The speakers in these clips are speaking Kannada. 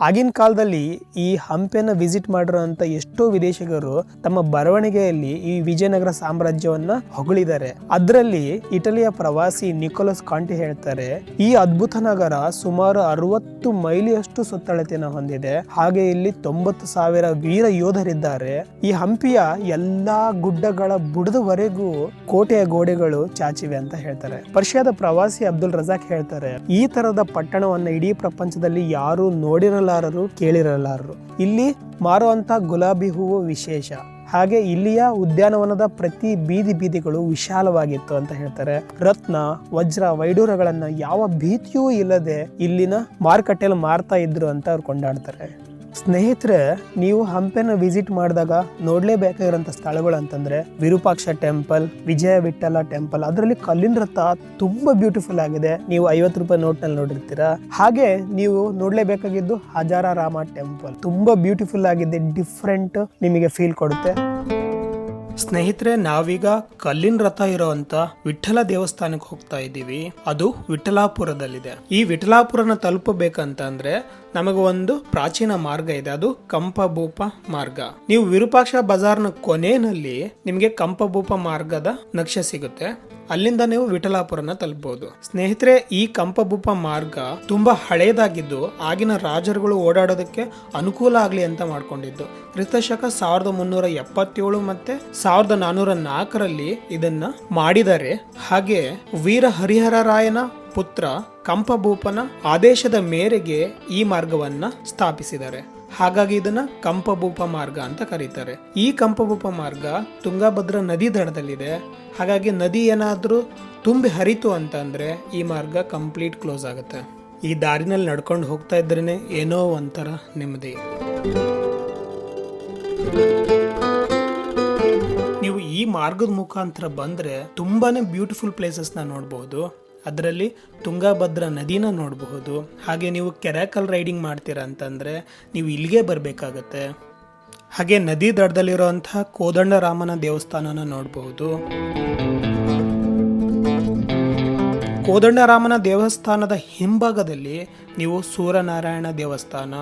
ಆಗಿನ ಕಾಲದಲ್ಲಿ ಈ ಹಂಪಿಯನ್ನು ವಿಸಿಟ್ ಮಾಡಿರುವಂತ ಎಷ್ಟೋ ವಿದೇಶಿಗರು ತಮ್ಮ ಬರವಣಿಗೆಯಲ್ಲಿ ಈ ವಿಜಯನಗರ ಸಾಮ್ರಾಜ್ಯವನ್ನ ಹೊಗಳಿದ್ದಾರೆ. ಅದರಲ್ಲಿ ಇಟಲಿಯ ಪ್ರವಾಸಿ ನಿಕೋಲಸ್ ಕಾಂಟಿ ಹೇಳ್ತಾರೆ, ಈ ಅದ್ಭುತ ನಗರ ಸುಮಾರು 60 ಮೈಲಿಯಷ್ಟು ಸುತ್ತಳತೆಯನ್ನು ಹೊಂದಿದೆ. ಹಾಗೆ ಇಲ್ಲಿ 90,000 ವೀರ ಯೋಧರಿದ್ದಾರೆ. ಈ ಹಂಪಿಯ ಎಲ್ಲಾ ಗುಡ್ಡಗಳ ಬುಡದವರೆಗೂ ಕೋಟೆಯ ಗೋಡೆಗಳು ಚಾಚಿವೆ ಅಂತ ಹೇಳ್ತಾರೆ. ಪರ್ಷಿಯಾದ ಪ್ರವಾಸಿ ಅಬ್ದುಲ್ ರಜಾಕ್ ಹೇಳ್ತಾರೆ, ಈ ತರದ ಪಟ್ಟಣವನ್ನ ಇಡೀ ಪ್ರಪಂಚದಲ್ಲಿ ಯಾರು ನೋಡಿರಲಾರರು, ಕೇಳಿರಲಾರರು. ಇಲ್ಲಿ ಮಾರುವಂತ ಗುಲಾಬಿ ಹೂವು ವಿಶೇಷ. ಹಾಗೆ ಇಲ್ಲಿಯ ಉದ್ಯಾನವನದ ಪ್ರತಿ ಬೀದಿಗಳು ವಿಶಾಲವಾಗಿತ್ತು ಅಂತ ಹೇಳ್ತಾರೆ. ರತ್ನ, ವಜ್ರ, ವೈಡೂರಗಳನ್ನ ಯಾವ ಭೀತಿಯೂ ಇಲ್ಲದೆ ಇಲ್ಲಿನ ಮಾರುಕಟ್ಟೆಯಲ್ಲಿ ಮಾರ್ತಾ ಇದ್ರು ಅಂತ ಅವ್ರು ಕೊಂಡಾಡ್ತಾರೆ. ಸ್ನೇಹಿತರೆ, ನೀವು ಹಂಪಿನ ವಿಸಿಟ್ ಮಾಡಿದಾಗ ನೋಡ್ಲೇಬೇಕಾಗಿರೋಂಥ ಸ್ಥಳಗಳು ಅಂತಂದ್ರೆ ವಿರೂಪಾಕ್ಷ ಟೆಂಪಲ್, ವಿಜಯ ವಿಠಲ ಟೆಂಪಲ್. ಅದರಲ್ಲಿ ಕಲ್ಲಿನ ರಥ ತುಂಬಾ ಬ್ಯೂಟಿಫುಲ್ ಆಗಿದೆ. ನೀವು 50 ರೂಪಾಯಿ ನೋಟ್ ನಲ್ಲಿ ನೋಡಿರ್ತೀರಾ. ಹಾಗೆ ನೀವು ನೋಡ್ಲೇಬೇಕಾಗಿದ್ದು ಹಜಾರಾರಾಮ ಟೆಂಪಲ್. ತುಂಬಾ ಬ್ಯೂಟಿಫುಲ್ ಆಗಿದೆ, ಡಿಫ್ರೆಂಟ್ ನಿಮಗೆ ಫೀಲ್ ಕೊಡುತ್ತೆ. ಸ್ನೇಹಿತರೆ, ನಾವೀಗ ಕಲ್ಲಿನ ರಥ ಇರೋಂತ ವಿಠಲ ದೇವಸ್ಥಾನಕ್ಕೆ ಹೋಗ್ತಾ ಇದ್ದೀವಿ. ಅದು ವಿಠಲಾಪುರದಲ್ಲಿದೆ. ಈ ವಿಠಲಾಪುರನ ತಲುಪಬೇಕಂತ ಅಂದ್ರೆ ನಮಗೆ ಒಂದು ಪ್ರಾಚೀನ ಮಾರ್ಗ ಇದೆ, ಅದು ಕಂಪಭೂಪ ಮಾರ್ಗ. ನೀವು ವಿರೂಪಾಕ್ಷ ಬಜಾರ್ನ ಕೊನೆಯಲ್ಲಿ ನಿಮಗೆ ಕಂಪಭೂಪ ಮಾರ್ಗದ ನಕ್ಷೆ ಸಿಗುತ್ತೆ. ಅಲ್ಲಿಂದ ನೀವು ವಿಠಲಾಪುರನ ತಲುಪಬಹುದು. ಸ್ನೇಹಿತರೆ, ಈ ಕಂಪಭೂಪ ಮಾರ್ಗ ತುಂಬಾ ಹಳೇದಾಗಿದ್ದು ಆಗಿನ ರಾಜರುಗಳು ಓಡಾಡೋದಕ್ಕೆ ಅನುಕೂಲ ಆಗ್ಲಿ ಅಂತ ಮಾಡ್ಕೊಂಡಿದ್ದು. ಕ್ರಿಸ್ತಶಕ 1377 ಮತ್ತೆ 1404ರಲ್ಲಿ ಇದನ್ನ ಮಾಡಿದ್ದಾರೆ. ಹಾಗೆ ವೀರ ಹರಿಹರ ರಾಯನ ಪುತ್ರ ಕಂಪಭೂಪನ ಆದೇಶದ ಮೇರೆಗೆ ಈ ಮಾರ್ಗವನ್ನ ಸ್ಥಾಪಿಸಿದ್ದಾರೆ. ಹಾಗಾಗಿ ಇದನ್ನ ಕಂಪಭೂಪ ಮಾರ್ಗ ಅಂತ ಕರೀತಾರೆ. ಈ ಕಂಪಭೂಪ ಮಾರ್ಗ ತುಂಗಭದ್ರಾ ನದಿ ದಡದಲ್ಲಿದೆ. ಹಾಗಾಗಿ ನದಿ ಏನಾದ್ರೂ ತುಂಬಿ ಹರಿತು ಅಂತಂದ್ರೆ ಈ ಮಾರ್ಗ ಕಂಪ್ಲೀಟ್ ಕ್ಲೋಸ್ ಆಗುತ್ತೆ. ಈ ದಾರಿನಲ್ಲಿ ನಡ್ಕೊಂಡು ಹೋಗ್ತಾ ಇದ್ರೇನೆ ಏನೋ ಒಂಥರ ನೆಮ್ಮದಿ. ನೀವು ಈ ಮಾರ್ಗದ ಮುಖಾಂತರ ಬಂದ್ರೆ ತುಂಬಾನೇ ಬ್ಯೂಟಿಫುಲ್ ಪ್ಲೇಸಸ್ ನ ನೋಡಬಹುದು. ಅದರಲ್ಲಿ ತುಂಗಭದ್ರಾ ನದಿನ ನೋಡಬಹುದು. ಹಾಗೆ ನೀವು ಕೆರಾಕಲ್ ರೈಡಿಂಗ್ ಮಾಡ್ತೀರಾ ಅಂತಂದ್ರೆ ನೀವು ಇಲ್ಲಿಗೆ ಬರಬೇಕಾಗತ್ತೆ. ಹಾಗೆ ನದಿ ದಡದಲ್ಲಿರುವಂತಹ ಕೋದಂಡರಾಮನ ದೇವಸ್ಥಾನನ ನೋಡಬಹುದು. ಕೋದಂಡರಾಮನ ದೇವಸ್ಥಾನದ ಹಿಂಭಾಗದಲ್ಲಿ ನೀವು ಸೂರ್ಯನಾರಾಯಣ ದೇವಸ್ಥಾನ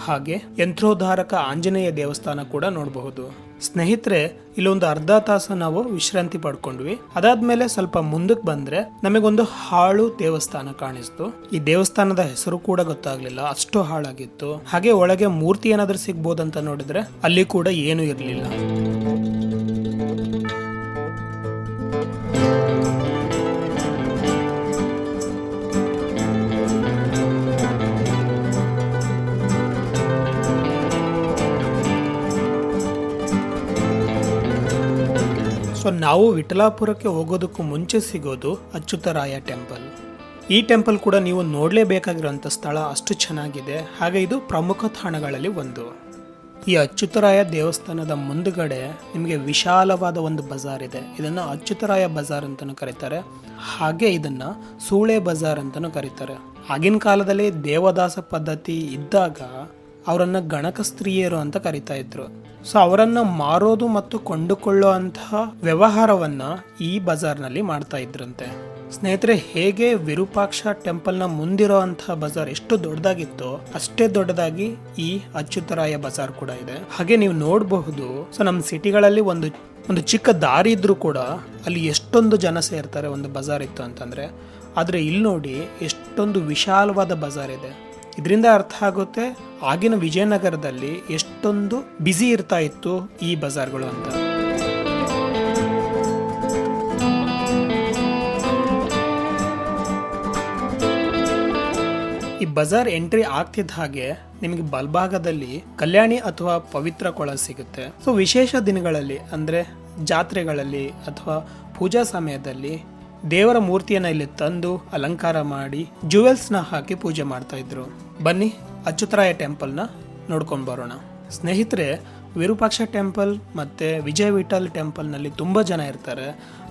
ಹಾಗೆ ಯಂತ್ರೋದ್ಧಾರಕ ಆಂಜನೇಯ ದೇವಸ್ಥಾನ ಕೂಡ ನೋಡಬಹುದು. ಸ್ನೇಹಿತರೆ, ಇಲ್ಲೊಂದು ಅರ್ಧ ತಾಸು ನಾವು ವಿಶ್ರಾಂತಿ ಪಡ್ಕೊಂಡ್ವಿ. ಅದಾದ್ಮೇಲೆ ಸ್ವಲ್ಪ ಮುಂದಕ್ಕೆ ಬಂದ್ರೆ ನಮಗೊಂದು ಹಾಳು ದೇವಸ್ಥಾನ ಕಾಣಿಸ್ತು. ಈ ದೇವಸ್ಥಾನದ ಹೆಸರು ಕೂಡ ಗೊತ್ತಾಗ್ಲಿಲ್ಲ, ಅಷ್ಟು ಹಾಳಾಗಿತ್ತು. ಹಾಗೆ ಒಳಗೆ ಮೂರ್ತಿ ಏನಾದ್ರೂ ಸಿಗ್ಬೋದಂತ ನೋಡಿದ್ರೆ ಅಲ್ಲಿ ಕೂಡ ಏನು ಇರ್ಲಿಲ್ಲ. ನಾವು ವಿಠಲಾಪುರಕ್ಕೆ ಹೋಗೋದಕ್ಕೂ ಮುಂಚೆ ಸಿಗೋದು ಅಚ್ಯುತರಾಯ ಟೆಂಪಲ್. ಈ ಟೆಂಪಲ್ ಕೂಡ ನೀವು ನೋಡಲೇಬೇಕಾಗಿರುವಂಥ ಸ್ಥಳ, ಅಷ್ಟು ಚೆನ್ನಾಗಿದೆ. ಹಾಗೆ ಇದು ಪ್ರಮುಖ ತಾಣಗಳಲ್ಲಿ ಒಂದು. ಈ ಅಚ್ಯುತರಾಯ ದೇವಸ್ಥಾನದ ಮುಂದುಗಡೆ ನಿಮಗೆ ವಿಶಾಲವಾದ ಒಂದು ಬಜಾರ್ ಇದೆ. ಇದನ್ನ ಅಚ್ಯುತರಾಯ ಬಜಾರ್ ಅಂತಾನೂ ಕರೀತಾರೆ. ಹಾಗೆ ಇದನ್ನ ಸೂಳೆ ಬಜಾರ್ ಅಂತಾನೂ ಕರೀತಾರೆ. ಆಗಿನ ಕಾಲದಲ್ಲಿ ದೇವದಾಸ ಪದ್ಧತಿ ಇದ್ದಾಗ ಅವರನ್ನ ಗಣಕ ಸ್ತ್ರೀಯರು ಅಂತ ಕರಿತಾ ಇದ್ರು. ಸೊ ಅವರನ್ನ ಮಾರೋದು ಮತ್ತು ಕೊಂಡುಕೊಳ್ಳೋ ಅಂತಹ ವ್ಯವಹಾರವನ್ನ ಈ ಬಜಾರ್ನಲ್ಲಿ ಮಾಡ್ತಾ ಇದ್ರಂತೆ. ಸ್ನೇಹಿತರೆ, ಹೇಗೆ ವಿರೂಪಾಕ್ಷ ಟೆಂಪಲ್ ನ ಮುಂದಿರೋ ಅಂತಹ ಬಜಾರ್ ಎಷ್ಟು ದೊಡ್ಡದಾಗಿತ್ತೋ ಅಷ್ಟೇ ದೊಡ್ಡದಾಗಿ ಈ ಅಚ್ಯುತರಾಯ ಬಜಾರ್ ಕೂಡ ಇದೆ. ಹಾಗೆ ನೀವು ನೋಡಬಹುದು, ಸೊ ನಮ್ಮ ಸಿಟಿಗಳಲ್ಲಿ ಒಂದು ಚಿಕ್ಕ ದಾರಿ ಇದ್ರೂ ಕೂಡ ಅಲ್ಲಿ ಎಷ್ಟೊಂದು ಜನ ಸೇರ್ತಾರೆ ಒಂದು ಬಜಾರ್ ಇತ್ತು ಅಂತಂದ್ರೆ. ಆದ್ರೆ ಇಲ್ಲಿ ನೋಡಿ ಎಷ್ಟೊಂದು ವಿಶಾಲವಾದ ಬಜಾರ್ ಇದೆ. ಇದರಿಂದ ಅರ್ಥ ಆಗುತ್ತೆ ಆಗಿನ ವಿಜಯನಗರದಲ್ಲಿ ಎಷ್ಟೊಂದು ಬ್ಯುಸಿ ಇರ್ತಾ ಇತ್ತು ಈ ಬಜಾರ್ಗಳು ಅಂತ. ಈ ಬಜಾರ್ ಎಂಟ್ರಿ ಆಗ್ತಿದ್ದ ಹಾಗೆ ನಿಮಗೆ ಬಲಭಾಗದಲ್ಲಿ ಕಲ್ಯಾಣಿ ಅಥವಾ ಪವಿತ್ರ ಕೊಳ ಸಿಗುತ್ತೆ. ಸೊ ವಿಶೇಷ ದಿನಗಳಲ್ಲಿ ಅಂದ್ರೆ ಜಾತ್ರೆಗಳಲ್ಲಿ ಅಥವಾ ಪೂಜಾ ಸಮಯದಲ್ಲಿ ದೇವರ ಮೂರ್ತಿಯನ್ನ ಇಲ್ಲಿ ತಂದು ಅಲಂಕಾರ ಮಾಡಿ ಜುವೆಲ್ಸ್ ನ ಹಾಕಿ ಪೂಜೆ ಮಾಡ್ತಾ ಇದ್ರು. ಬನ್ನಿ ಅಚ್ಯುತರಾಯ ಟೆಂಪಲ್ ನ ನೋಡ್ಕೊಂಡ್ ಬರೋಣ. ಸ್ನೇಹಿತರೆ, ವಿರೂಪಾಕ್ಷ ಟೆಂಪಲ್ ಮತ್ತೆ ವಿಜಯ ವಿಠಲ್ ಟೆಂಪಲ್ ನಲ್ಲಿ ತುಂಬಾ ಜನ ಇರ್ತಾರೆ.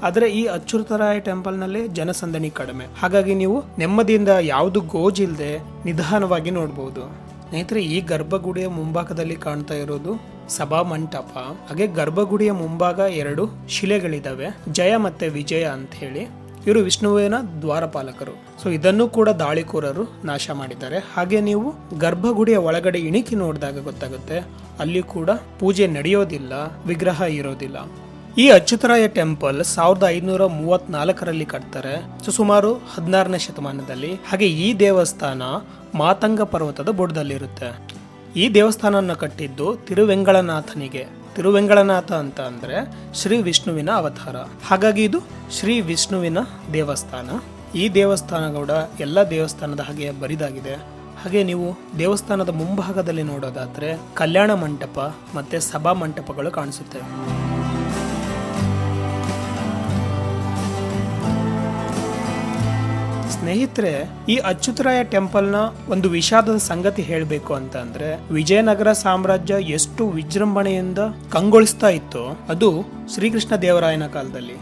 ಆದ್ರೆ ಈ ಅಚ್ಯುತರಾಯ ಟೆಂಪಲ್ ನಲ್ಲಿ ಜನಸಂದಣಿ ಕಡಿಮೆ. ಹಾಗಾಗಿ ನೀವು ನೆಮ್ಮದಿಯಿಂದ ಯಾವುದು ಗೋಜಿಲ್ದೆ ನಿಧಾನವಾಗಿ ನೋಡಬಹುದು. ಸ್ನೇಹಿತರೆ, ಈ ಗರ್ಭಗುಡಿಯ ಮುಂಭಾಗದಲ್ಲಿ ಕಾಣ್ತಾ ಇರೋದು ಸಭಾ ಮಂಟಪ. ಹಾಗೆ ಗರ್ಭಗುಡಿಯ ಮುಂಭಾಗ 2 ಶಿಲೆಗಳಿದಾವೆ, ಜಯ ಮತ್ತೆ ವಿಜಯ ಅಂತ ಹೇಳಿ. ಇವರು ವಿಷ್ಣುವಿನ ದ್ವಾರಪಾಲಕರು. ಸೊ ಇದನ್ನು ಕೂಡ ದಾಳಿಕೋರರು ನಾಶ ಮಾಡಿದ್ದಾರೆ. ಹಾಗೆ ನೀವು ಗರ್ಭಗುಡಿಯ ಒಳಗಡೆ ಇಣಿಕಿ ನೋಡಿದಾಗ ಗೊತ್ತಾಗುತ್ತೆ, ಅಲ್ಲಿ ಕೂಡ ಪೂಜೆ ನಡೆಯೋದಿಲ್ಲ, ವಿಗ್ರಹ ಇರೋದಿಲ್ಲ. ಈ ಅಚ್ಯುತರಾಯ ಟೆಂಪಲ್ 1534ರಲ್ಲಿ ಕಟ್ತಾರೆ. ಸುಮಾರು 16ನೇ ಶತಮಾನದಲ್ಲಿ. ಹಾಗೆ ಈ ದೇವಸ್ಥಾನ ಮಾತಂಗ ಪರ್ವತದ ಬುಡದಲ್ಲಿರುತ್ತೆ. ಈ ದೇವಸ್ಥಾನನ ಕಟ್ಟಿದ್ದು ತಿರುವೆಂಗಳನಾಥನಿಗೆ. ತಿರುವೆಂಗಳನಾಥ ಅಂತ ಅಂದ್ರೆ ಶ್ರೀ ವಿಷ್ಣುವಿನ ಅವತಾರ. ಹಾಗಾಗಿ ಇದು ಶ್ರೀ ವಿಷ್ಣುವಿನ ದೇವಸ್ಥಾನ. ಈ ದೇವಸ್ಥಾನ ಕೂಡ ಎಲ್ಲ ದೇವಸ್ಥಾನದ ಹಾಗೆ ಬರಿದಾಗಿದೆ. ಹಾಗೆ ನೀವು ದೇವಸ್ಥಾನದ ಮುಂಭಾಗದಲ್ಲಿ ನೋಡೋದಾದ್ರೆ ಕಲ್ಯಾಣ ಮಂಟಪ ಮತ್ತೆ ಸಭಾ ಮಂಟಪಗಳು ಕಾಣಿಸುತ್ತೆ. ಸ್ನೇಹಿತರೆ, ಈ ಅಚ್ಯುತರಾಯ ಟೆಂಪಲ್ ನ ಒಂದು ವಿಷಾದದ ಸಂಗತಿ ಹೇಳಬೇಕು ಅಂತ ಅಂದ್ರೆ, ವಿಜಯನಗರ ಸಾಮ್ರಾಜ್ಯ ಎಷ್ಟು ವಿಜೃಂಭಣೆಯಿಂದ ಕಂಗೊಳಿಸ್ತಾ ಇತ್ತು ಅದು ಶ್ರೀಕೃಷ್ಣ ದೇವರಾಯನ ಕಾಲದಲ್ಲಿ.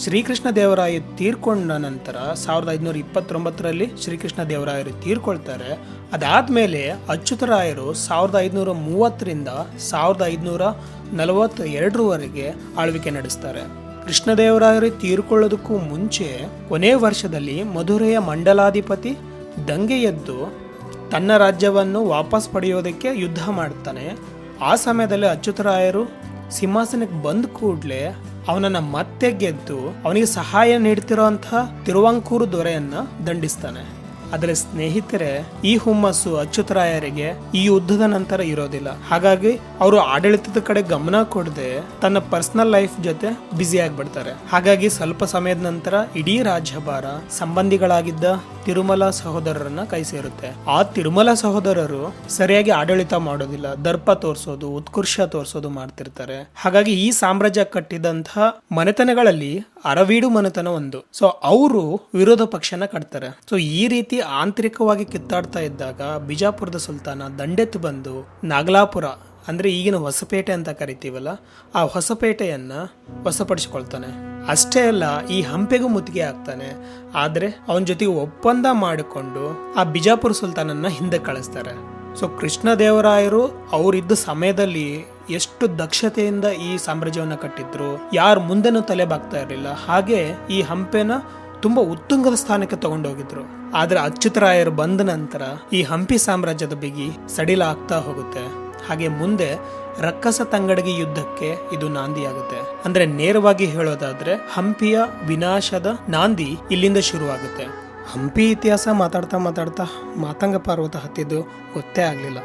ಶ್ರೀಕೃಷ್ಣ ದೇವರಾಯ ತೀರ್ಕೊಂಡ ನಂತರ 1529ರಲ್ಲಿ ಶ್ರೀಕೃಷ್ಣ ದೇವರಾಯರು ತೀರ್ಕೊಳ್ತಾರೆ. ಅದಾದ್ಮೇಲೆ ಅಚ್ಯುತರಾಯರು 1530ರಿಂದ 1542ರವರೆಗೆ ಆಳ್ವಿಕೆ ನಡೆಸ್ತಾರೆ. ಕೃಷ್ಣದೇವರಾಯರು ತೀರ್ಕೊಳ್ಳೋದಕ್ಕೂ ಮುಂಚೆ ಕೊನೆ ವರ್ಷದಲ್ಲಿ ಮಧುರೆಯ ಮಂಡಲಾಧಿಪತಿ ದಂಗೆ ಎದ್ದು ತನ್ನ ರಾಜ್ಯವನ್ನು ವಾಪಸ್ ಪಡೆಯೋದಕ್ಕೆ ಯುದ್ಧ ಮಾಡ್ತಾನೆ. ಆ ಸಮಯದಲ್ಲಿ ಅಚ್ಯುತರಾಯರು ಸಿಂಹಾಸನಕ್ಕೆ ಬಂದ ಕೂಡಲೇ ಅವನನ್ನ ಮತ್ತೆ ಗೆದ್ದು ಅವನಿಗೆ ಸಹಾಯ ನೀಡ್ತಿರೋಂತಹ ತಿರುವಾಂಕೂರು ದೊರೆಯನ್ನ ದಂಡಿಸ್ತಾನೆ. ಆದರೆ ಸ್ನೇಹಿತರೆ, ಈ ಹುಮ್ಮಸ್ಸು ಅಚ್ಯುತರಾಯರಿಗೆ ಈ ಯುದ್ಧದ ನಂತರ ಇರೋದಿಲ್ಲ. ಹಾಗಾಗಿ ಅವರು ಆಡಳಿತದ ಕಡೆ ಗಮನ ಕೊಡದೆ ತನ್ನ ಪರ್ಸನಲ್ ಲೈಫ್ ಜೊತೆ ಬ್ಯುಸಿ ಆಗ್ಬಿಡ್ತಾರೆ. ಹಾಗಾಗಿ ಸ್ವಲ್ಪ ಸಮಯದ ನಂತರ ಇಡೀ ರಾಜ್ಯಭಾರ ಸಂಬಂಧಿಗಳಾಗಿದ್ದ ತಿರುಮಲ ಸಹೋದರರನ್ನ ಕೈ ಸೇರುತ್ತೆ. ಆ ತಿರುಮಲ ಸಹೋದರರು ಸರಿಯಾಗಿ ಆಡಳಿತ ಮಾಡೋದಿಲ್ಲ, ದರ್ಪ ತೋರಿಸೋದು, ಉತ್ಕರ್ಷ ತೋರಿಸೋದು ಮಾಡ್ತಿರ್ತಾರೆ. ಹಾಗಾಗಿ ಈ ಸಾಮ್ರಾಜ್ಯ ಕಟ್ಟಿದಂತಹ ಮನೆತನಗಳಲ್ಲಿ ಅರವೀಡು ಮನೆತನ ಒಂದು. ಸೊ ಅವರು ವಿರೋಧ ಪಕ್ಷನ ಕಟ್ತಾರೆ. ಸೊ ಈ ರೀತಿ ಆಂತರಿಕವಾಗಿ ಕಿತ್ತಾಡ್ತಾ ಇದ್ದಾಗ ಬಿಜಾಪುರದ ಸುಲ್ತಾನ ದಂಡೆತ್ತು ಬಂದು ನಾಗಲಾಪುರ ಅಂದ್ರೆ ಈಗಿನ ಹೊಸಪೇಟೆ ಅಂತ ಕರಿತೀವಲ್ಲ, ಆ ಹೊಸಪೇಟೆಯನ್ನ ವಶಪಡಿಸಿಕೊಳ್ತಾನೆ. ಅಷ್ಟೇ ಅಲ್ಲ, ಈ ಹಂಪೆಗೂ ಮುತ್ತಿಗೆ ಆಗ್ತಾನೆ. ಆದ್ರೆ ಅವನ ಜೊತೆಗೆ ಒಪ್ಪಂದ ಮಾಡಿಕೊಂಡು ಆ ಬಿಜಾಪುರ ಸುಲ್ತಾನನ್ನ ಹಿಂದೆ ಕಳಿಸ್ತಾರೆ. ಸೊ ಕೃಷ್ಣದೇವರಾಯರು ಅವರಿದ್ದ ಸಮಯದಲ್ಲಿ ಎಷ್ಟು ದಕ್ಷತೆಯಿಂದ ಈ ಸಾಮ್ರಾಜ್ಯವನ್ನ ಕಟ್ಟಿದ್ರು, ಯಾರು ಮುಂದೆನೂ ತಲೆ ಬಾಗ್ತಾ ಇರಲಿಲ್ಲ. ಹಾಗೆ ಈ ಹಂಪೆನ ತುಂಬಾ ಉತ್ತುಂಗದ ಸ್ಥಾನಕ್ಕೆ ತಗೊಂಡೋಗಿದ್ರು. ಆದ್ರೆ ಅಚ್ಯುತರಾಯರು ಬಂದ ನಂತರ ಈ ಹಂಪಿ ಸಾಮ್ರಾಜ್ಯದ ಬಿಗಿ ಸಡಿಲ ಆಗ್ತಾ ಹೋಗುತ್ತೆ. ಹಾಗೆ ಮುಂದೆ ರಕ್ಕಸ ತಂಗಡಗಿ ಯುದ್ಧಕ್ಕೆ ಇದು ನಾಂದಿಯಾಗುತ್ತೆ. ಅಂದ್ರೆ ನೇರವಾಗಿ ಹೇಳೋದಾದ್ರೆ ಹಂಪಿಯ ವಿನಾಶದ ನಾಂದಿ ಇಲ್ಲಿಂದ ಶುರುವಾಗುತ್ತೆ. ಹಂಪಿ ಇತಿಹಾಸ ಮಾತಾಡ್ತಾ ಮಾತಾಡ್ತಾ ಮಾತಂಗ ಪರ್ವತ ಹತ್ತಿದ್ದು ಗೊತ್ತೇ ಆಗ್ಲಿಲ್ಲ.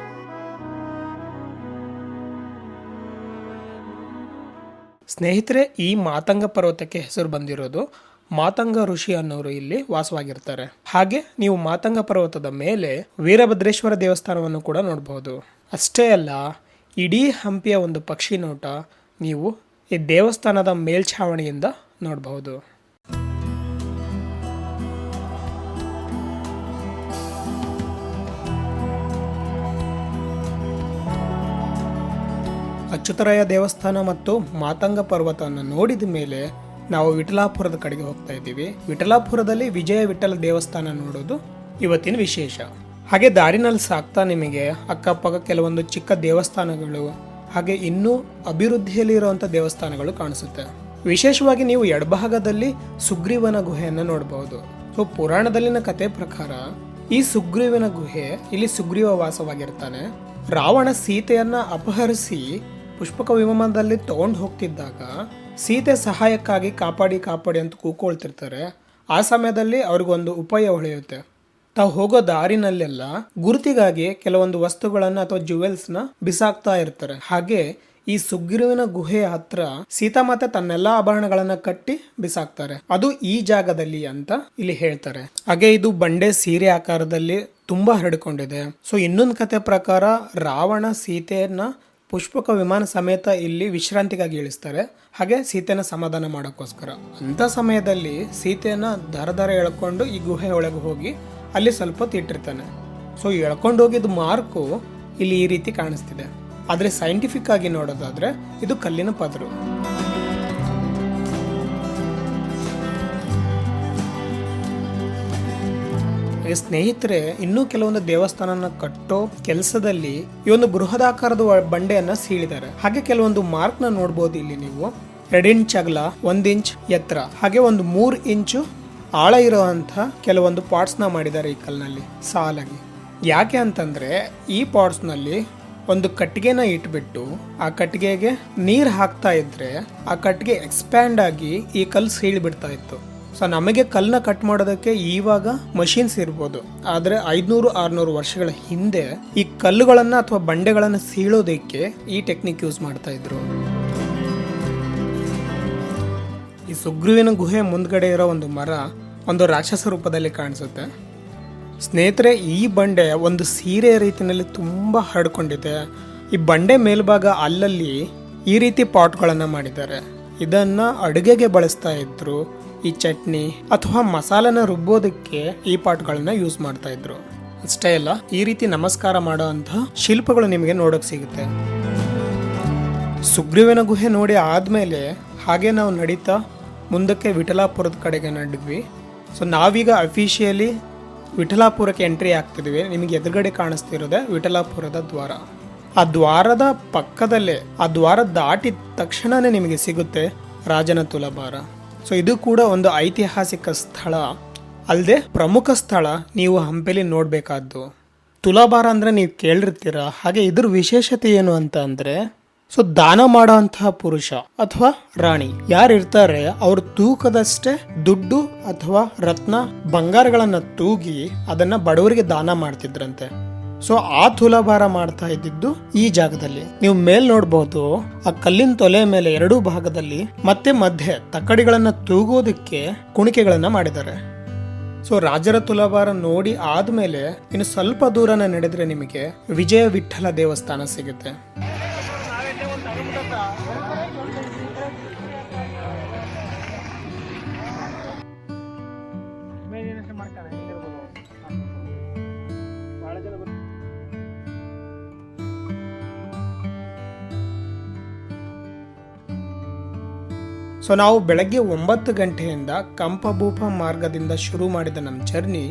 ಸ್ನೇಹಿತರೆ, ಈ ಮಾತಂಗ ಪರ್ವತಕ್ಕೆ ಹೆಸರು ಬಂದಿರೋದು ಮಾತಂಗ ಋಷಿ ಅನ್ನೋರು ಇಲ್ಲಿ ವಾಸವಾಗಿರ್ತಾರೆ. ಹಾಗೆ ನೀವು ಮಾತಂಗ ಪರ್ವತದ ಮೇಲೆ ವೀರಭದ್ರೇಶ್ವರ ದೇವಸ್ಥಾನವನ್ನು ಕೂಡ ನೋಡಬಹುದು. ಅಷ್ಟೇ ಅಲ್ಲ, ಇಡೀ ಹಂಪಿಯ ಒಂದು ಪಕ್ಷಿ ನೋಟ ನೀವು ಈ ದೇವಸ್ಥಾನದ ಮೇಲ್ಛಾವಣಿಯಿಂದ ನೋಡಬಹುದು. ಅಚ್ಯುತರಾಯ ದೇವಸ್ಥಾನ ಮತ್ತು ಮಾತಂಗ ಪರ್ವತವನ್ನು ನೋಡಿದ ಮೇಲೆ ನಾವು ವಿಠಲಾಪುರದ ಕಡೆಗೆ ಹೋಗ್ತಾ ಇದ್ದೀವಿ. ವಿಠಲಾಪುರದಲ್ಲಿ ವಿಜಯ ವಿಠಲ ದೇವಸ್ಥಾನ ನೋಡೋದು ಇವತ್ತಿನ ವಿಶೇಷ. ಹಾಗೆ ದಾರಿನಲ್ಲಿ ಸಾಕ್ತಾ ನಿಮಗೆ ಅಕ್ಕಪಕ್ಕ ಕೆಲವೊಂದು ಚಿಕ್ಕ ದೇವಸ್ಥಾನಗಳು ಹಾಗೆ ಇನ್ನೂ ಅಭಿವೃದ್ಧಿಯಲ್ಲಿರುವಂಥ ದೇವಸ್ಥಾನಗಳು ಕಾಣಿಸುತ್ತೆ. ವಿಶೇಷವಾಗಿ ನೀವು ಎಡಭಾಗದಲ್ಲಿ ಸುಗ್ರೀವನ ಗುಹೆಯನ್ನು ನೋಡಬಹುದು. ಸೊ ಪುರಾಣದಲ್ಲಿನ ಕತೆ ಪ್ರಕಾರ ಈ ಸುಗ್ರೀವನ ಗುಹೆ ಇಲ್ಲಿ ಸುಗ್ರೀವ ವಾಸವಾಗಿರ್ತಾನೆ. ರಾವಣ ಸೀತೆಯನ್ನ ಅಪಹರಿಸಿ ಪುಷ್ಪಕ ವಿಮಾನದಲ್ಲಿ ತಗೊಂಡು ಹೋಗ್ತಿದ್ದಾಗ ಸೀತೆ ಸಹಾಯಕ್ಕಾಗಿ ಕಾಪಾಡಿ ಕಾಪಾಡಿ ಅಂತ ಕೂಕೊಳ್ತಿರ್ತಾರೆ. ಆ ಸಮಯದಲ್ಲಿ ಅವ್ರಿಗೊಂದು ಉಪಾಯ ಹೊಳೆಯುತ್ತೆ. ತಾವು ಹೋಗೋ ದಾರಿನಲ್ಲೆಲ್ಲ ಗುರುತಿಗಾಗಿ ಕೆಲವೊಂದು ವಸ್ತುಗಳನ್ನ ಅಥವಾ ಜುವೆಲ್ಸ್ನ ಬಿಸಾಕ್ತಾ ಇರ್ತಾರೆ. ಹಾಗೆ ಈ ಸುಗ್ರೀವನ ಗುಹೆಯ ಹತ್ರ ಸೀತಾಮಾತೆ ತನ್ನೆಲ್ಲಾ ಆಭರಣಗಳನ್ನ ಕಟ್ಟಿ ಬಿಸಾಕ್ತಾರೆ. ಅದು ಈ ಜಾಗದಲ್ಲಿ ಅಂತ ಇಲ್ಲಿ ಹೇಳ್ತಾರೆ. ಹಾಗೆ ಇದು ಬಂಡೆ ಸೀರೆ ಆಕಾರದಲ್ಲಿ ತುಂಬಾ ಹರಡಿಕೊಂಡಿದೆ. ಸೊ ಇನ್ನೊಂದು ಕತೆ ಪ್ರಕಾರ ರಾವಣ ಸೀತೆಯನ್ನ ಪುಷ್ಪಕ ವಿಮಾನ ಸಮೇತ ಇಲ್ಲಿ ವಿಶ್ರಾಂತಿಗಾಗಿ ಇಳಿಸ್ತಾರೆ. ಹಾಗೆ ಸೀತೆನ ಸಮಾಧಾನ ಮಾಡೋಕ್ಕೋಸ್ಕರ. ಅಂತ ಸಮಯದಲ್ಲಿ ಸೀತೆಯನ್ನ ದರ ಎಳ್ಕೊಂಡು ಈ ಗುಹೆ ಒಳಗೆ ಹೋಗಿ ಅಲ್ಲಿ ಸ್ವಲ್ಪ ಇಟ್ಟಿರ್ತಾನೆ. ಸೊ ಎಳ್ಕೊಂಡು ಹೋಗಿದ್ದು ಮಾರ್ಕು ಇಲ್ಲಿ ಈ ರೀತಿ ಕಾಣಿಸ್ತಿದೆ. ಆದ್ರೆ ಸೈಂಟಿಫಿಕ್ ಆಗಿ ನೋಡೋದಾದ್ರೆ ಇದು ಕಲ್ಲಿನ ಪದರು. ಸ್ನೇಹಿತರೆ, ಇನ್ನೂ ಕೆಲವೊಂದು ದೇವಸ್ಥಾನನ ಕಟ್ಟೋ ಕೆಲಸದಲ್ಲಿ ಈ ಒಂದು ಬೃಹದಾಕಾರದ ಬಂಡೆಯನ್ನ ಸೀಳಿದ್ದಾರೆ. ಹಾಗೆ ಕೆಲವೊಂದು ಮಾರ್ಕ್ ನ ನೋಡಬಹುದು ಇಲ್ಲಿ ನೀವು. 2 ಇಂಚ್ ಅಗಲ, 1 ಇಂಚ್ ಎತ್ತರ, ಹಾಗೆ ಒಂದು 3 ಇಂಚು ಆಳ ಇರುವಂಥ ಕೆಲವೊಂದು ಪಾಟ್ಸ್ನ ಮಾಡಿದ್ದಾರೆ ಈ ಕಲ್ಲಿನಲ್ಲಿ ಸಾಲಾಗಿ. ಯಾಕೆ ಅಂತಂದರೆ ಈ ಪಾಟ್ಸ್ನಲ್ಲಿ ಒಂದು ಕಟ್ಟಿಗೆನ ಇಟ್ಬಿಟ್ಟು ಆ ಕಟ್ಟಿಗೆಗೆ ನೀರು ಹಾಕ್ತಾ ಇದ್ರೆ ಆ ಕಟ್ಟಿಗೆ ಎಕ್ಸ್ಪ್ಯಾಂಡ್ ಆಗಿ ಈ ಕಲ್ಲು ಸೀಳ್ಬಿಡ್ತಾ ಇತ್ತು. ಸೊ ನಮಗೆ ಕಲ್ಲನ್ನ ಕಟ್ ಮಾಡೋದಕ್ಕೆ ಇವಾಗ ಮಷಿನ್ಸ್ ಇರ್ಬೋದು, ಆದರೆ 500-600 ವರ್ಷಗಳ ಹಿಂದೆ ಈ ಕಲ್ಲುಗಳನ್ನು ಅಥವಾ ಬಂಡೆಗಳನ್ನು ಸೀಳೋದಕ್ಕೆ ಈ ಟೆಕ್ನಿಕ್ ಯೂಸ್ ಮಾಡ್ತಾ ಇದ್ರು. ಈ ಸುಗ್ರೀವನ ಗುಹೆ ಮುಂದ್ಗಡೆ ಇರೋ ಒಂದು ಮರ ಒಂದು ರಾಕ್ಷಸ ರೂಪದಲ್ಲಿ ಕಾಣಿಸುತ್ತೆ. ಸ್ನೇಹಿತರೆ, ಈ ಬಂಡೆ ಒಂದು ಸೀರೆ ರೀತಿಯಲ್ಲಿ ತುಂಬ ಹರಡ್ಕೊಂಡಿದೆ. ಈ ಬಂಡೆ ಮೇಲ್ಭಾಗ ಅಲ್ಲಲ್ಲಿ ಈ ರೀತಿ ಪಾಟ್ಗಳನ್ನು ಮಾಡಿದ್ದಾರೆ. ಇದನ್ನ ಅಡುಗೆಗೆ ಬಳಸ್ತಾ ಇದ್ರು. ಈ ಚಟ್ನಿ ಅಥವಾ ಮಸಾಲೆನ ರುಬ್ಬೋದಕ್ಕೆ ಈ ಪಾಟ್ಗಳನ್ನ ಯೂಸ್ ಮಾಡ್ತಾ ಇದ್ರು. ಅಷ್ಟೇ ಅಲ್ಲ, ಈ ರೀತಿ ನಮಸ್ಕಾರ ಮಾಡೋ ಅಂತ ಶಿಲ್ಪಗಳು ನಿಮಗೆ ನೋಡಕ್ ಸಿಗುತ್ತೆ. ಸುಗ್ರೀವನ ಗುಹೆ ನೋಡಿ ಆದ್ಮೇಲೆ ಹಾಗೆ ನಾವು ನಡೀತಾ ಮುಂದಕ್ಕೆ ವಿಠಲಾಪುರದ ಕಡೆಗೆ ನಡೆದ್ವಿ. ಸೊ ನಾವೀಗ ಅಫಿಷಿಯಲಿ ವಿಠಲಾಪುರಕ್ಕೆ ಎಂಟ್ರಿ ಆಗ್ತಿದ್ವಿ. ನಿಮಗೆ ಎದುರುಗಡೆ ಕಾಣಿಸ್ತಿರೋದೆ ವಿಠಲಾಪುರದ ದ್ವಾರ. ಆ ದ್ವಾರದ ಪಕ್ಕದಲ್ಲೇ, ಆ ದ್ವಾರ ದಾಟಿದ ತಕ್ಷಣನೇ ನಿಮಗೆ ಸಿಗುತ್ತೆ ರಾಜನ ತುಲಾಭಾರ. ಸೊ ಇದು ಕೂಡ ಒಂದು ಐತಿಹಾಸಿಕ ಸ್ಥಳ ಅಲ್ಲದೆ ಪ್ರಮುಖ ಸ್ಥಳ, ನೀವು ಹಂಪಿಲಿ ನೋಡಬೇಕಾದ್ದು. ತುಲಾಭಾರ ಅಂದರೆ ನೀವು ಕೇಳಿರ್ತೀರ. ಹಾಗೆ ಇದ್ರ ವಿಶೇಷತೆ ಏನು ಅಂತ ಅಂದರೆ, ಸೊ ದಾನ ಮಾಡೋಂತಹ ಪುರುಷ ಅಥವಾ ರಾಣಿ ಯಾರು ಇರ್ತಾರೆ, ಅವ್ರ ತೂಕದಷ್ಟೇ ದುಡ್ಡು ಅಥವಾ ರತ್ನ ಬಂಗಾರಗಳನ್ನ ತೂಗಿ ಅದನ್ನ ಬಡವರಿಗೆ ದಾನ ಮಾಡ್ತಿದ್ರಂತೆ. ಸೊ ಆ ತುಲಾಭಾರ ಮಾಡ್ತಾ ಇದ್ದಿದ್ದು ಈ ಜಾಗದಲ್ಲಿ. ನೀವು ಮೇಲ್ ನೋಡ್ಬಹುದು, ಆ ಕಲ್ಲಿನ ತೊಲೆ ಮೇಲೆ ಎರಡೂ ಭಾಗದಲ್ಲಿ ಮತ್ತೆ ಮಧ್ಯೆ ತಕ್ಕಡಿಗಳನ್ನ ತೂಗೋದಕ್ಕೆ ಕುಣಿಕೆಗಳನ್ನ ಮಾಡಿದ್ದಾರೆ. ಸೊ ರಾಜರ ತುಲಾಭಾರ ನೋಡಿ ಆದ್ಮೇಲೆ ಇನ್ನು ಸ್ವಲ್ಪ ದೂರನ ನಡೆದ್ರೆ ನಿಮಗೆ ವಿಜಯ ವಿಠಲ ದೇವಸ್ಥಾನ ಸಿಗುತ್ತೆ. ಸೊ ನಾವು ಬೆಳಗ್ಗೆ 9 ಗಂಟೆಯಿಂದ ಕಂಪಭೂಪ ಮಾರ್ಗದಿಂದ ಶುರು ಮಾಡಿದ ನಮ್ಮ ಜರ್ನಿ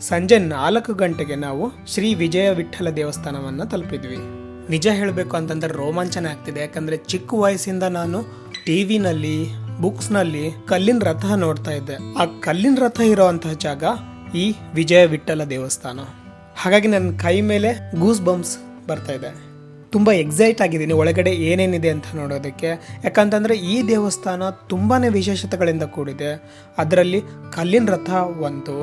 ಸಂಜೆ 4 ಗಂಟೆಗೆ ನಾವು ಶ್ರೀ ವಿಜಯ ವಿಠಲ ದೇವಸ್ಥಾನವನ್ನು ತಲುಪಿದ್ವಿ. ನಿಜ ಹೇಳಬೇಕು ಅಂತಂದ್ರೆ ರೋಮಾಂಚನ ಆಗ್ತಿದೆ. ಯಾಕಂದ್ರೆ ಚಿಕ್ಕ ವಯಸ್ಸಿಂದ ನಾನು ಟಿವಿನಲ್ಲಿ, ಬುಕ್ಸ್ನಲ್ಲಿ ಕಲ್ಲಿನ ರಥ ನೋಡ್ತಾ ಇದ್ದೆ. ಆ ಕಲ್ಲಿನ ರಥ ಇರೋವಂತಹ ಜಾಗ ಈ ವಿಜಯ ವಿಠಲ ದೇವಸ್ಥಾನ. ಹಾಗಾಗಿ ನನ್ನ ಕೈ ಮೇಲೆ ಗೂಸ್ ಬಂಪ್ಸ್ ಬರ್ತಾ ಇದೆ. ತುಂಬ ಎಕ್ಸೈಟ್ ಆಗಿದ್ದೀನಿ ಒಳಗಡೆ ಏನೇನಿದೆ ಅಂತ ನೋಡೋದಕ್ಕೆ. ಯಾಕಂತಂದರೆ ಈ ದೇವಸ್ಥಾನ ತುಂಬಾ ವಿಶೇಷತೆಗಳಿಂದ ಕೂಡಿದೆ. ಅದರಲ್ಲಿ ಕಲ್ಲಿನ ರಥ ಒಂದು,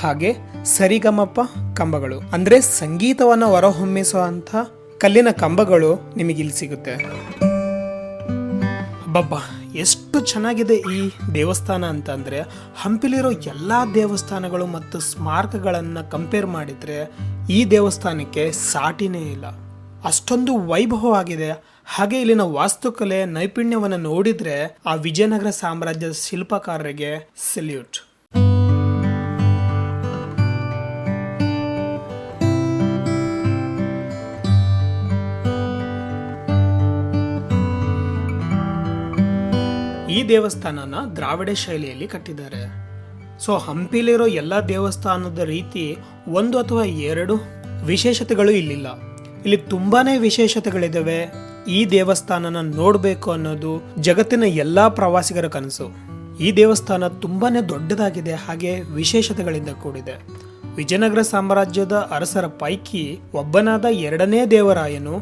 ಹಾಗೆ ಸರಿಗಮಪ ಕಂಬಗಳು ಅಂದರೆ ಸಂಗೀತವನ್ನು ಹೊರಹೊಮ್ಮಿಸುವಂಥ ಕಲ್ಲಿನ ಕಂಬಗಳು ನಿಮಗಿಲ್ಲಿ ಸಿಗುತ್ತೆ. ಅಬ್ಬಬ್ಬಾ, ಎಷ್ಟು ಚೆನ್ನಾಗಿದೆ ಈ ದೇವಸ್ಥಾನ ಅಂತಂದರೆ, ಹಂಪಿಲಿರೋ ಎಲ್ಲ ದೇವಸ್ಥಾನಗಳು ಮತ್ತು ಸ್ಮಾರಕಗಳನ್ನು ಕಂಪೇರ್ ಮಾಡಿದರೆ ಈ ದೇವಸ್ಥಾನಕ್ಕೆ ಸಾಟಿನೇ ಇಲ್ಲ. ಅಷ್ಟೊಂದು ವೈಭವವಾಗಿದೆ. ಹಾಗೆ ಇಲ್ಲಿನ ವಾಸ್ತುಕಲೆ ನೈಪುಣ್ಯವನ್ನು ನೋಡಿದರೆ ಆ ವಿಜಯನಗರ ಸಾಮ್ರಾಜ್ಯದ ಶಿಲ್ಪಕಾರರಿಗೆ ಸೆಲ್ಯೂಟ್. ಈ ದೇವಸ್ಥಾನನ ದ್ರಾವಿಡ ಶೈಲಿಯಲ್ಲಿ ಕಟ್ಟಿದ್ದಾರೆ. ಸೊ ಹಂಪಿಲಿರೋ ಎಲ್ಲ ದೇವಸ್ಥಾನದ ರೀತಿ ಒಂದು ಅಥವಾ ಎರಡು ವಿಶೇಷತೆಗಳು ಇಲ್ಲಿಲ್ಲ. ಇಲ್ಲಿ ತುಂಬಾನೇ ವಿಶೇಷತೆಗಳಿದಾವೆ. ಈ ದೇವಸ್ಥಾನನ ನೋಡಬೇಕು ಅನ್ನೋದು ಜಗತ್ತಿನ ಎಲ್ಲಾ ಪ್ರವಾಸಿಗರ ಕನಸು. ಈ ದೇವಸ್ಥಾನ ತುಂಬಾನೇ ದೊಡ್ಡದಾಗಿದೆ, ಹಾಗೆ ವಿಶೇಷತೆಗಳಿಂದ ಕೂಡಿದೆ. ವಿಜಯನಗರ ಸಾಮ್ರಾಜ್ಯದ ಅರಸರ ಪೈಕಿ ಒಬ್ಬನಾದ 2ನೇ ದೇವರಾಯನು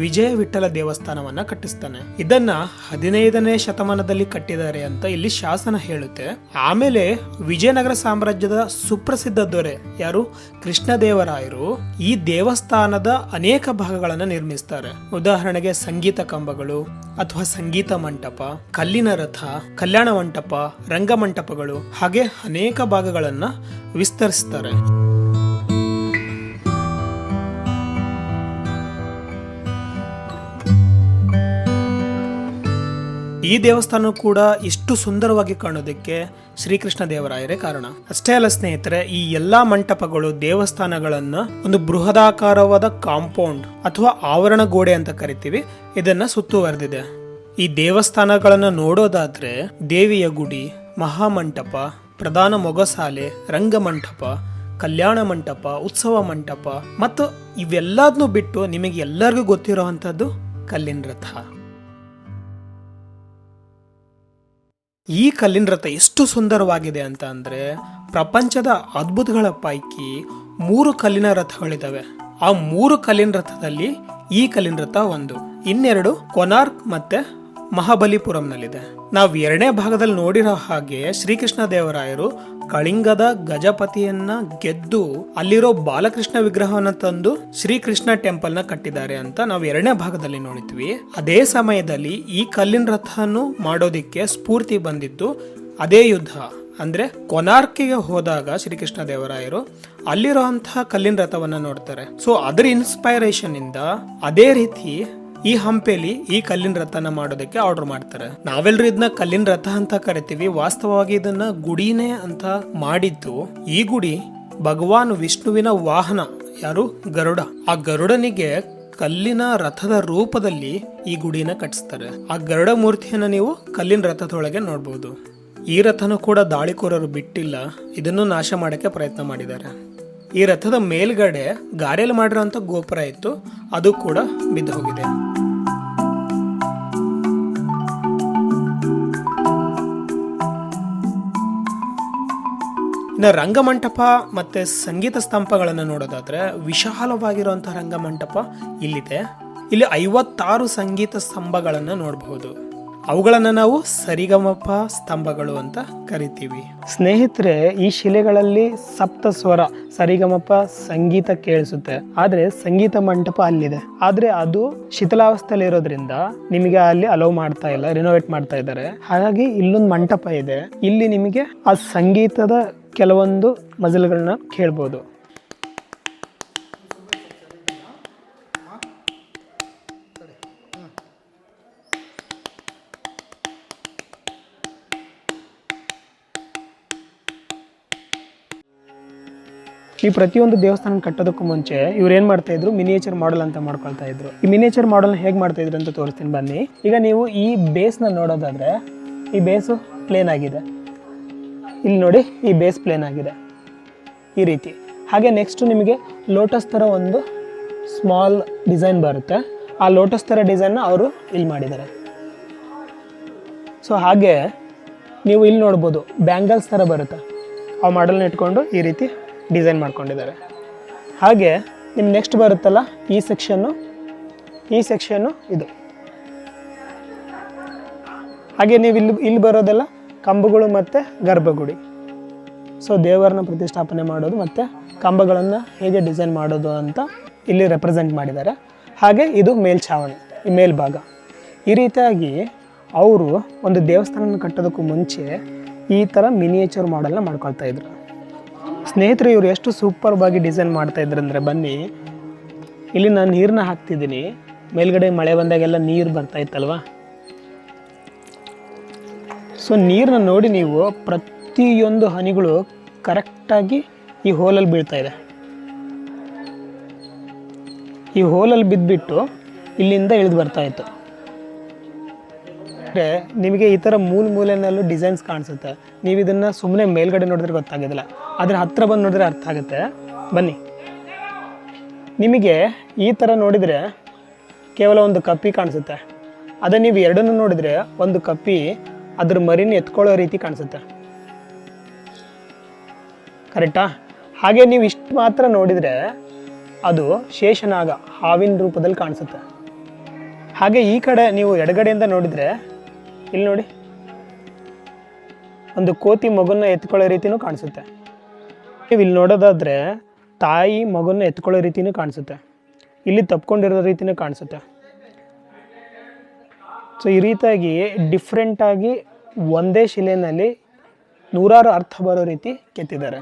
ವಿಜಯ ವಿಠಲ ದೇವಸ್ಥಾನವನ್ನ ಕಟ್ಟಿಸ್ತಾನೆ. ಇದನ್ನ 15ನೇ ಶತಮಾನದಲ್ಲಿ ಕಟ್ಟಿದ್ದಾರೆ ಅಂತ ಇಲ್ಲಿ ಶಾಸನ ಹೇಳುತ್ತೆ. ಆಮೇಲೆ ವಿಜಯನಗರ ಸಾಮ್ರಾಜ್ಯದ ಸುಪ್ರಸಿದ್ಧ ದೊರೆ ಯಾರು, ಕೃಷ್ಣದೇವರಾಯರು ಈ ದೇವಸ್ಥಾನದ ಅನೇಕ ಭಾಗಗಳನ್ನ ನಿರ್ಮಿಸ್ತಾರೆ. ಉದಾಹರಣೆಗೆ ಸಂಗೀತ ಕಂಬಗಳು ಅಥವಾ ಸಂಗೀತ ಮಂಟಪ, ಕಲ್ಲಿನ ರಥ, ಕಲ್ಯಾಣ ಮಂಟಪ, ರಂಗಮಂಟಪಗಳು, ಹಾಗೆ ಅನೇಕ ಭಾಗಗಳನ್ನ ವಿಸ್ತರಿಸ್ತಾರೆ. ಈ ದೇವಸ್ಥಾನ ಕೂಡ ಇಷ್ಟು ಸುಂದರವಾಗಿ ಕಾಣೋದಕ್ಕೆ ಶ್ರೀಕೃಷ್ಣ ದೇವರಾಯರೇ ಕಾರಣ. ಅಷ್ಟೇ ಅಲ್ಲ ಸ್ನೇಹಿತರೆ, ಈ ಎಲ್ಲಾ ಮಂಟಪಗಳು ದೇವಸ್ಥಾನಗಳನ್ನ ಒಂದು ಬೃಹದಾಕಾರವಾದ ಕಾಂಪೌಂಡ್ ಅಥವಾ ಆವರಣ ಗೋಡೆ ಅಂತ ಕರಿತೀವಿ, ಇದನ್ನ ಸುತ್ತುವರೆದಿದೆ. ಈ ದೇವಸ್ಥಾನಗಳನ್ನ ನೋಡೋದಾದ್ರೆ ದೇವಿಯ ಗುಡಿ, ಮಹಾಮಂಟಪ, ಪ್ರಧಾನ ಮೊಗಸಾಲೆ, ರಂಗಮಂಟಪ, ಕಲ್ಯಾಣ ಮಂಟಪ, ಉತ್ಸವ ಮಂಟಪ ಮತ್ತು ಇವೆಲ್ಲದನ್ನು ಬಿಟ್ಟು ನಿಮಗೆ ಎಲ್ಲರಿಗೂ ಗೊತ್ತಿರುವಂತದ್ದು ಕಲ್ಲಿನ ರಥ. ಈ ಕಲ್ಲಿನ ರಥ ಎಷ್ಟು ಸುಂದರವಾಗಿದೆ ಅಂತ ಅಂದರೆ, ಪ್ರಪಂಚದ ಅದ್ಭುತಗಳ ಪೈಕಿ 3 ಕಲ್ಲಿನ ರಥಗಳಿದ್ದಾವೆ. ಆ 3 ಕಲ್ಲಿನ ರಥದಲ್ಲಿ ಈ ಕಲ್ಲಿನ ರಥ ಒಂದು. ಇನ್ನೆರಡು ಕೊನಾರ್ಕ್ ಮತ್ತೆ ಮಹಾಬಲಿಪುರಂನಲ್ಲಿದೆ. ನಾವು 2ನೇ ಭಾಗದಲ್ಲಿ ನೋಡಿರೋ ಹಾಗೆ ಶ್ರೀಕೃಷ್ಣ ದೇವರಾಯರು ಕಳಿಂಗದ ಗಜಪತಿಯನ್ನ ಗೆದ್ದು ಅಲ್ಲಿರೋ ಬಾಲಕೃಷ್ಣ ವಿಗ್ರಹವನ್ನ ತಂದು ಶ್ರೀಕೃಷ್ಣ ಟೆಂಪಲ್ ನ ಕಟ್ಟಿದ್ದಾರೆ ಅಂತ ನಾವು 2ನೇ ಭಾಗದಲ್ಲಿ ನೋಡಿದ್ವಿ. ಅದೇ ಸಮಯದಲ್ಲಿ ಈ ಕಲ್ಲಿನ ರಥವನ್ನು ಮಾಡೋದಿಕ್ಕೆ ಸ್ಫೂರ್ತಿ ಬಂದಿದ್ದು ಅದೇ ಯುದ್ಧ. ಅಂದ್ರೆ ಕೊನಾರ್ಕಿಗೆ ಹೋದಾಗ ಶ್ರೀಕೃಷ್ಣ ದೇವರಾಯರು ಅಲ್ಲಿರುವಂತಹ ಕಲ್ಲಿನ ರಥವನ್ನ ನೋಡ್ತಾರೆ. ಸೊ ಅದರ ಇನ್ಸ್ಪೈರೇಷನ್ ಇಂದ ಅದೇ ರೀತಿ ಈ ಹಂಪೆಲಿ ಈ ಕಲ್ಲಿನ ರಥನ ಮಾಡೋದಕ್ಕೆ ಆರ್ಡರ್ ಮಾಡ್ತಾರೆ. ನಾವೆಲ್ಲರೂ ಇದನ್ನ ಕಲ್ಲಿನ ರಥ ಅಂತ ಕರಿತೀವಿ. ವಾಸ್ತವವಾಗಿ ಇದನ್ನ ಗುಡಿನೇ ಅಂತ ಮಾಡಿದ್ದು. ಈ ಗುಡಿ ಭಗವಾನ್ ವಿಷ್ಣುವಿನ ವಾಹನ, ಯಾರು ಗರುಡ. ಆ ಗರುಡನಿಗೆ ಕಲ್ಲಿನ ರಥದ ರೂಪದಲ್ಲಿ ಈ ಗುಡಿನ ಕಟ್ಟಿಸ್ತಾರೆ. ಆ ಗರುಡ ಮೂರ್ತಿಯನ್ನ ನೀವು ಕಲ್ಲಿನ ರಥದೊಳಗೆ ನೋಡ್ಬೋದು. ಈ ರಥನೂ ಕೂಡ ದಾಳಿಕೋರರು ಬಿಟ್ಟಿಲ್ಲ, ಇದನ್ನು ನಾಶ ಮಾಡಕ್ಕೆ ಪ್ರಯತ್ನ ಮಾಡಿದ್ದಾರೆ. ಈ ರಥದ ಮೇಲ್ಗಡೆ ಗಾರೆಯಲ್ಲಿ ಮಾಡಿರೋಂಥ ಗೋಪುರ ಇತ್ತು, ಅದು ಕೂಡ ಬಿದ್ದು ಹೋಗಿದೆ. ಇನ್ನು ರಂಗಮಂಟಪ ಮತ್ತೆ ಸಂಗೀತ ಸ್ತಂಭಗಳನ್ನು ನೋಡೋದಾದ್ರೆ ವಿಶಾಲವಾಗಿರುವಂತಹ ರಂಗಮಂಟಪ ಇಲ್ಲಿದೆ. ಇಲ್ಲಿ 56 ಸಂಗೀತ ಸ್ತಂಭಗಳನ್ನು ನೋಡಬಹುದು. ಅವುಗಳನ್ನು ನಾವು ಸರಿಗಮಪ ಸ್ತಂಭಗಳು ಅಂತ ಕರಿತೀವಿ. ಸ್ನೇಹಿತರೆ, ಈ ಶಿಲೆಗಳಲ್ಲಿ ಸಪ್ತ ಸ್ವರ ಸರಿಗಮಪ ಸಂಗೀತ ಕೇಳಿಸುತ್ತೆ. ಆದ್ರೆ ಸಂಗೀತ ಮಂಟಪ ಅಲ್ಲಿದೆ. ಆದ್ರೆ ಅದು ಶಿಥಿಲಾವಸ್ಥೆಯಲ್ಲಿ ಇರೋದ್ರಿಂದ ನಿಮಗೆ ಅಲ್ಲಿ ಅಲೋ ಮಾಡ್ತಾ ಇಲ್ಲ, ರಿನೋವೇಟ್ ಮಾಡ್ತಾ ಇದ್ದಾರೆ. ಹಾಗಾಗಿ ಇಲ್ಲೊಂದು ಮಂಟಪ ಇದೆ. ಇಲ್ಲಿ ನಿಮಗೆ ಆ ಸಂಗೀತದ ಕೆಲವೊಂದು ಮಜಲ್ಗಳನ್ನ ಕೇಳ್ಬೋದು. ಈ ಪ್ರತಿಯೊಂದು ದೇವಸ್ಥಾನ ಕಟ್ಟೋದಕ್ಕೂ ಮುಂಚೆ ಇವ್ರು ಏನ್ ಮಾಡ್ತಾ ಇದ್ರು, ಮಿನಿಯೇಚರ್ ಮಾಡೆಲ್ ಅಂತ ಮಾಡ್ಕೊಳ್ತಾ ಇದ್ರು. ಈ ಮಿನಿಯೇಚರ್ ಮಾಡೆಲ್ ಹೇಗೆ ಮಾಡ್ತಾ ಇದ್ರು ಅಂತ ತೋರಿಸ್ತೀನಿ ಬನ್ನಿ. ಈಗ ನೀವು ಈ ಬೇಸ್ನ ನೋಡೋದಾದ್ರೆ ಈ ಬೇಸು ಪ್ಲೇನ್ ಆಗಿದೆ. ಇಲ್ಲಿ ನೋಡಿ, ಈ ಬೇಸ್ ಪ್ಲೇನ್ ಆಗಿದೆ ಈ ರೀತಿ. ಹಾಗೆ ನೆಕ್ಸ್ಟ್ ನಿಮಗೆ ಲೋಟಸ್ ಥರ ಒಂದು ಸ್ಮಾಲ್ ಡಿಸೈನ್ ಬರುತ್ತೆ. ಆ ಲೋಟಸ್ ಥರ ಡಿಸೈನ್ನ ಅವರು ಇಲ್ಲಿ ಮಾಡಿದ್ದಾರೆ. ಸೊ ಹಾಗೆ ನೀವು ಇಲ್ಲಿ ನೋಡ್ಬೋದು, ಬ್ಯಾಂಗಲ್ಸ್ ಥರ ಬರುತ್ತೆ. ಆ ಮಾಡೆಲ್ನ ಇಟ್ಕೊಂಡು ಈ ರೀತಿ ಡಿಸೈನ್ ಮಾಡ್ಕೊಂಡಿದ್ದಾರೆ. ಹಾಗೆ ನಿಮ್ಮ ನೆಕ್ಸ್ಟ್ ಬರುತ್ತಲ್ಲ ಈ ಸೆಕ್ಷನ್ನು ಇದು. ಹಾಗೆ ನೀವು ಇಲ್ಲಿ ಬರೋದೆಲ್ಲ ಕಂಬಗಳು ಮತ್ತು ಗರ್ಭಗುಡಿ. ಸೊ ದೇವರನ್ನ ಪ್ರತಿಷ್ಠಾಪನೆ ಮಾಡೋದು ಮತ್ತು ಕಂಬಗಳನ್ನು ಹೇಗೆ ಡಿಸೈನ್ ಮಾಡೋದು ಅಂತ ಇಲ್ಲಿ ರೆಪ್ರೆಸೆಂಟ್ ಮಾಡಿದ್ದಾರೆ. ಹಾಗೆ ಇದು ಮೇಲ್ಛಾವಣಿ, ಈ ಮೇಲ್ಭಾಗ. ಈ ರೀತಿಯಾಗಿ ಅವರು ಒಂದು ದೇವಸ್ಥಾನ ಕಟ್ಟೋದಕ್ಕೂ ಮುಂಚೆ ಈ ಥರ ಮಿನಿಯೇಚರ್ ಮಾಡೆಲ್ನ ಮಾಡ್ಕೊಳ್ತಾ ಇದ್ರು. ಸ್ನೇಹಿತರೆ, ಇವರು ಎಷ್ಟು ಸೂಪರ್ಬಾಗಿ ಡಿಸೈನ್ ಮಾಡ್ತಾ ಇದ್ರು ಅಂದರೆ, ಬನ್ನಿ ಇಲ್ಲಿ ನಾನು ನೀರನ್ನ ಹಾಕ್ತಿದ್ದೀನಿ. ಮೇಲ್ಗಡೆ ಮಳೆ ಬಂದಾಗೆಲ್ಲ ನೀರು ಬರ್ತಾ ಇತ್ತಲ್ವ. ಸೊ ನೀರನ್ನ ನೋಡಿ ನೀವು, ಪ್ರತಿಯೊಂದು ಹನಿಗಳು ಕರೆಕ್ಟಾಗಿ ಈ ಹೋಲಲ್ಲಿ ಬೀಳ್ತಾ ಇದೆ. ಈ ಹೋಲಲ್ಲಿ ಬಿದ್ದುಬಿಟ್ಟು ಇಲ್ಲಿಂದ ಇಳಿದು ಬರ್ತಾ ಇತ್ತು. ಅಂದರೆ ನಿಮಗೆ ಈ ಥರ ಮೂಲೆನಲ್ಲೂ ಡಿಸೈನ್ಸ್ ಕಾಣಿಸುತ್ತೆ. ನೀವು ಇದನ್ನು ಸುಮ್ಮನೆ ಮೇಲ್ಗಡೆ ನೋಡಿದ್ರೆ ಗೊತ್ತಾಗೋದಿಲ್ಲ, ಆದರೆ ಹತ್ತಿರ ಬಂದು ನೋಡಿದ್ರೆ ಅರ್ಥ ಆಗುತ್ತೆ. ಬನ್ನಿ, ನಿಮಗೆ ಈ ಥರ ನೋಡಿದರೆ ಕೇವಲ ಒಂದು ಕಪ್ಪಿ ಕಾಣಿಸುತ್ತೆ. ಅದೇ ನೀವು ಎರಡನ್ನೂ ನೋಡಿದರೆ ಒಂದು ಕಪ್ಪಿ ಅದ್ರ ಮರಿನ ಎತ್ಕೊಳ್ಳೋ ರೀತಿ ಕಾಣಿಸುತ್ತೆ. ಕರೆಕ್ಟಾ? ಹಾಗೆ ನೀವು ಇಷ್ಟು ಮಾತ್ರ ನೋಡಿದರೆ ಅದು ಶೇಷನಾಗ, ಹಾವಿನ ರೂಪದಲ್ಲಿ ಕಾಣಿಸುತ್ತೆ. ಹಾಗೆ ಈ ಕಡೆ ನೀವು ಎಡಗಡೆಯಿಂದ ನೋಡಿದರೆ ಇಲ್ಲಿ ನೋಡಿ, ಒಂದು ಕೋತಿ ಮಗುನ ಎತ್ಕೊಳ್ಳೋ ರೀತಿನೂ ಕಾಣಿಸುತ್ತೆ. ನೀವು ಇಲ್ಲಿ ನೋಡೋದಾದರೆ ತಾಯಿ ಮಗುನ ಎತ್ಕೊಳ್ಳೋ ರೀತಿನೂ ಕಾಣಿಸುತ್ತೆ. ಇಲ್ಲಿ ತಪ್ಕೊಂಡಿರೋ ರೀತಿನೂ ಕಾಣಿಸುತ್ತೆ. ಸೊ ಈ ರೀತಿಯಾಗಿ ಡಿಫ್ರೆಂಟಾಗಿ ಒಂದೇ ಶಿಲೆಯಲ್ಲಿ 100 ಅರ್ಥ ಬರೋ ರೀತಿ ಕೆತ್ತಿದ್ದಾರೆ.